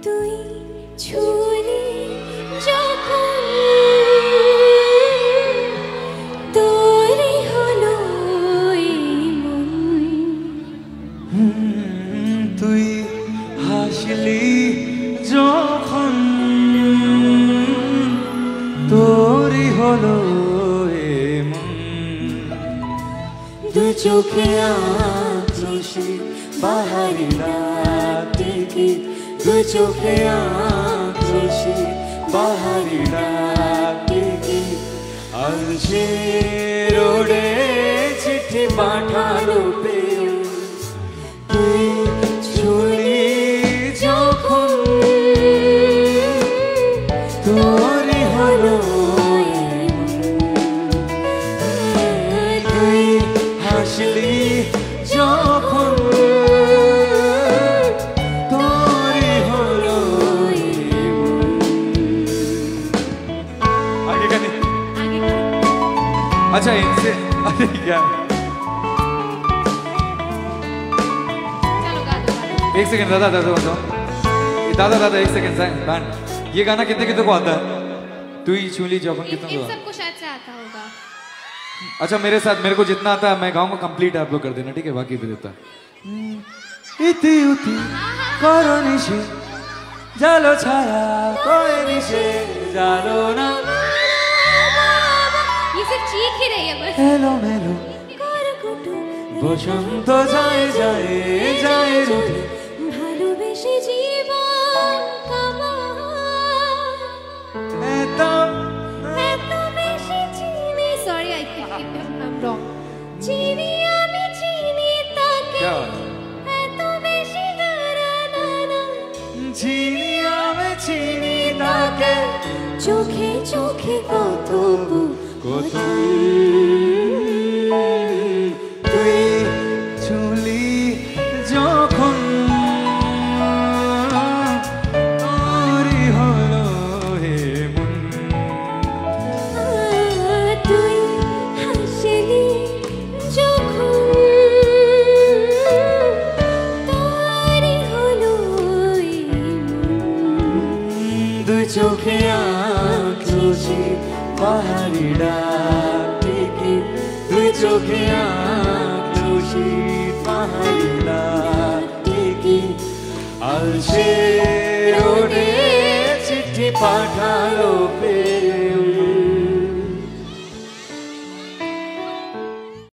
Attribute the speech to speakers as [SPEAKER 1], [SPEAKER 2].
[SPEAKER 1] তুই ছুঁলি যখন তোরই হলো এই মন
[SPEAKER 2] তুই হাসলি যখন তোরই হলো এমন
[SPEAKER 1] দু চোখে আঁকছি বাহারি রাতে কি দু চোখে আঁকছি বাহারি রাতে কি
[SPEAKER 2] আলসে রোডে চিঠি পাঠালো পেয়ে
[SPEAKER 1] তুই ছুঁলি যখন
[SPEAKER 2] তোরই হলো তুই হাসলি যখন তোরই হলো आगे का नहीं अच्छा इनसे अरे क्या एक सेकंड दादा दादा बताओ दादा दादा एक सेकंड बैंड ये गाना कितने कितने को आता है तू ही छूली जौफन कितने को
[SPEAKER 1] सबको शायद से आता होगा
[SPEAKER 2] अच्छा मेरे साथ मेरे को जितना आता है मैं गाऊंगा कंप्लीट आप लोग कर देना ठीक है बाकी भी देता इति उति करो निशे जालो छाया कोई निशे जालो ना
[SPEAKER 1] ये सिर्फ चीख ही रही है बस
[SPEAKER 2] हेलो मेलो বসন্ত যায় যায় যায় রুটে
[SPEAKER 1] ভালোবেসে জীবন
[SPEAKER 2] এত
[SPEAKER 1] এত বেশি চিনি সরি আই I'm wrong চিনি আমি চিনি তাকে
[SPEAKER 2] क्या
[SPEAKER 1] এত বেশি দাঁড়ানো
[SPEAKER 2] চিনি আমি চিনি তাকে
[SPEAKER 1] চোখে চোখে কত
[SPEAKER 2] কত তুই চুলি যখন তোরই হলো হে মন
[SPEAKER 1] তুই হাসলি যখন তোরই হলো
[SPEAKER 2] দুই চোখে আঁকছি পাহাড়ি ডাকে দুই চোখে আঁকছি পাহাড়ি ডাকে আলসে রোডে চিঠি পাঠালো পে